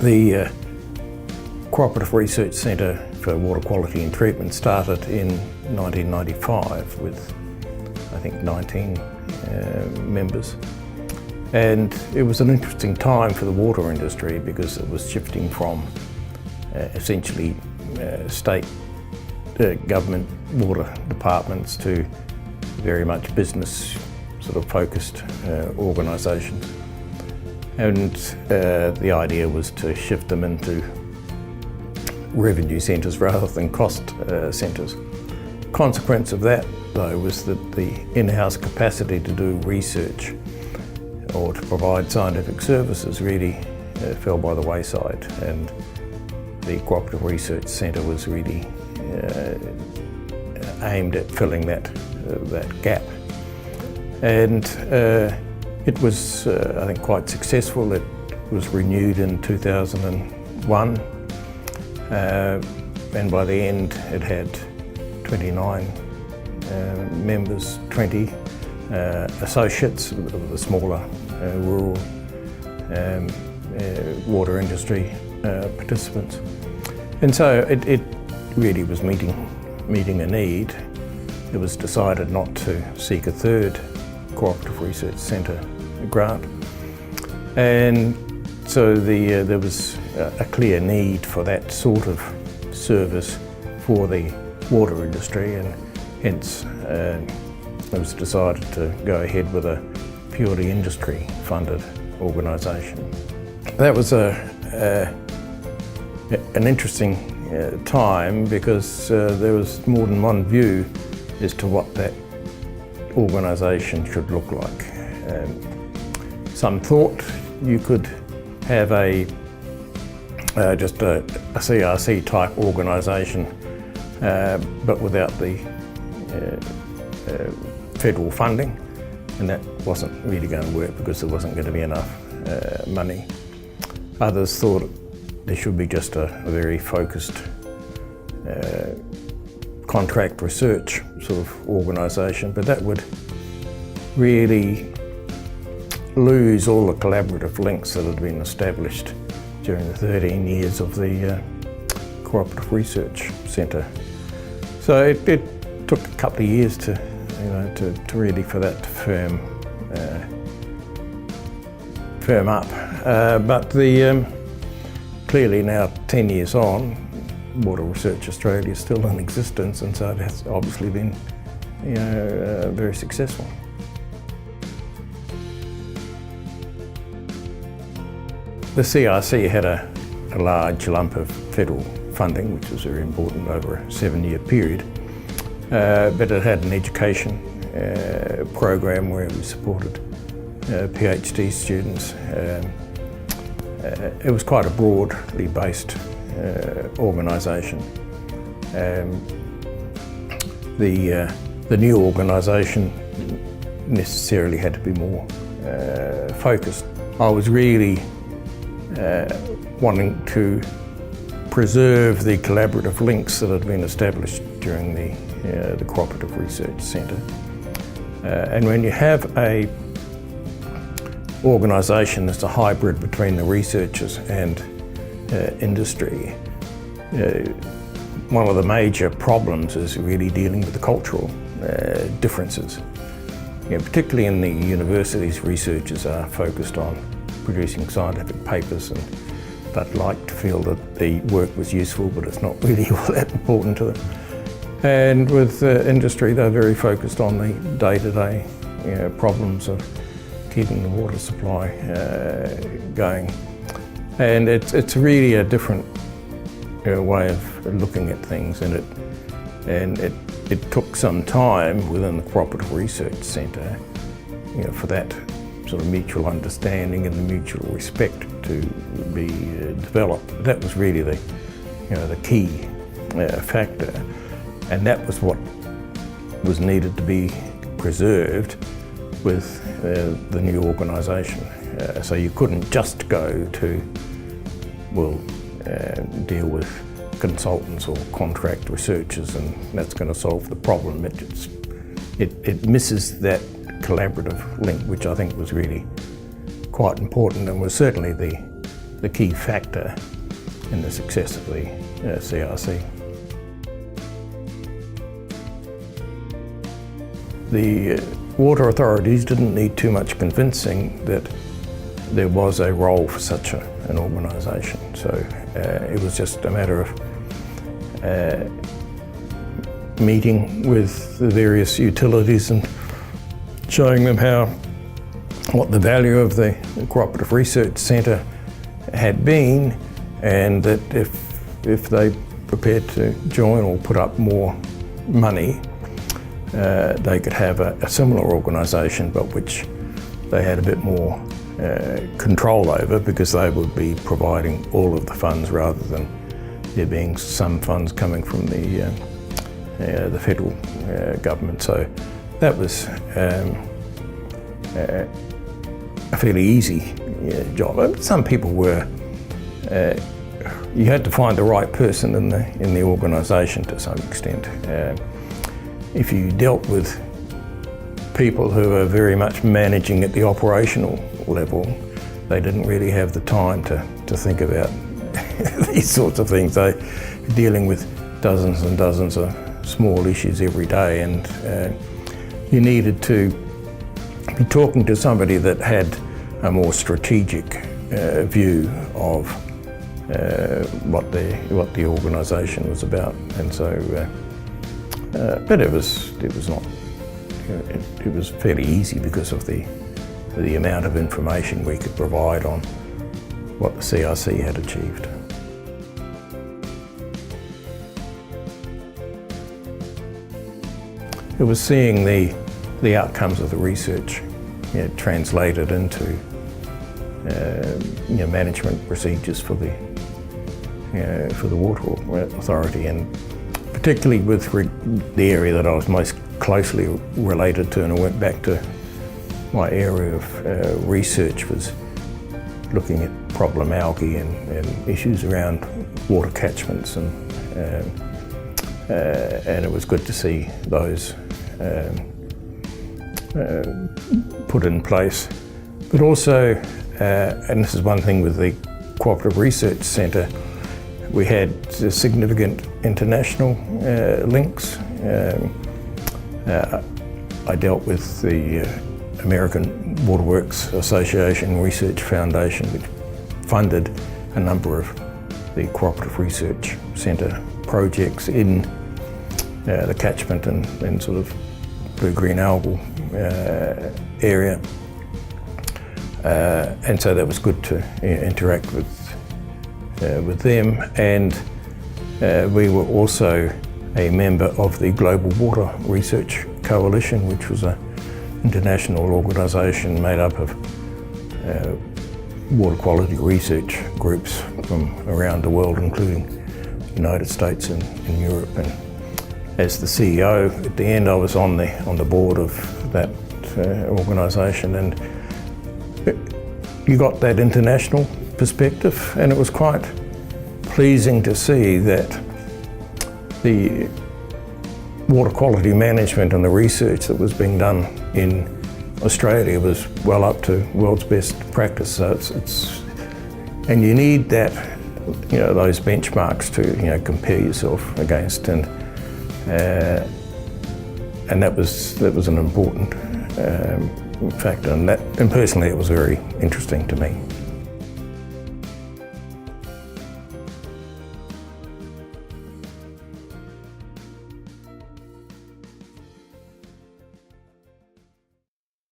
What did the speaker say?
The Cooperative Research Centre for Water Quality and Treatment started in 1995 with, I think, 19 members. And it was an interesting time for the water industry because it was shifting from essentially state government water departments to very much business sort of focused organisations. And the idea was to shift them into revenue centres rather than cost centres. Consequence of that, though, was that the in-house capacity to do research or to provide scientific services really fell by the wayside, and the Cooperative Research Centre was really aimed at filling that gap. And it was, I think, quite successful. It was renewed in 2001, and by the end it had 29 members, 20 associates of the smaller rural water industry participants. And so it really was meeting a need. It was decided not to seek a third Cooperative Research Centre grant, and so there was a clear need for that sort of service for the water industry, and hence it was decided to go ahead with a purely industry funded organisation. That was an interesting time because there was more than one view as to what that organisation should look like. Some thought you could have just a CRC type organisation, but without the federal funding, and that wasn't really going to work because there wasn't going to be enough money. Others thought there should be just a very focused contract research sort of organisation, but that would really lose all the collaborative links that had been established during the 13 years of the Cooperative Research Centre. So it took a couple of years to really for that to firm up. But clearly now 10 years on, Water Research Australia is still in existence, and so it has obviously been very successful. The CRC had a large lump of federal funding, which was very important over a 7-year period, but it had an education program where we supported PhD students. It was quite a broadly based organisation. The new organisation necessarily had to be more focused. I was really wanting to preserve the collaborative links that had been established during the Cooperative Research Centre. And when you have a organisation that's a hybrid between the researchers and industry, one of the major problems is really dealing with the cultural differences. Particularly in the universities, researchers are focused on producing scientific papers, and they'd like to feel that the work was useful, but it's not really all that important to them. And with industry, they're very focused on the day-to-day problems of keeping the water supply going. And it's really a different way of looking at things, and it took some time within the Cooperative Research Centre, for that sort of mutual understanding and the mutual respect to be developed. That was really the key factor, and that was what was needed to be preserved with the new organisation. So you couldn't just go to, deal with consultants or contract researchers and that's going to solve the problem. It misses that collaborative link, which I think was really quite important and was certainly the key factor in the success of the CRC. The water authorities didn't need too much convincing that there was a role for such an organisation. So it was just a matter of meeting with the various utilities and showing them what the value of the Cooperative Research Centre had been, and that if they prepared to join or put up more money, they could have a similar organisation, but which they had a bit more control over, because they would be providing all of the funds rather than there being some funds coming from the federal government. So that was a fairly easy job. Some people were. You had to find the right person in the organisation to some extent. If you dealt with people who were very much managing at the operational level, they didn't really have the time to think about these sorts of things. They were dealing with dozens and dozens of small issues every day, and you needed to be talking to somebody that had a more strategic view of what the organisation was about. And so, but it was not. It was fairly easy because of the amount of information we could provide on what the CRC had achieved. It was seeing the outcomes of the research translated into management procedures for the Water Authority, and particularly with the area that I was most closely related to, and I went back to my area of research, was looking at problem algae and issues around water catchments, and it was good to see those put in place. But also, and this is one thing with the Cooperative Research Centre, we had significant international links. I dealt with the American Waterworks Association Research Foundation, which funded a number of the Cooperative Research Centre projects in the catchment and sort of blue-green algal area. And so that was good to interact with them. And we were also a member of the Global Water Research Coalition, which was an international organisation made up of water quality research groups from around the world, including the United States and Europe. And as the CEO, at the end I was on the board of that organisation, and you got that international perspective, and it was quite pleasing to see that the water quality management and the research that was being done in Australia was well up to world's best practice. So and you need that, those benchmarks to compare yourself against, and that was an important factor, and personally it was very interesting to me.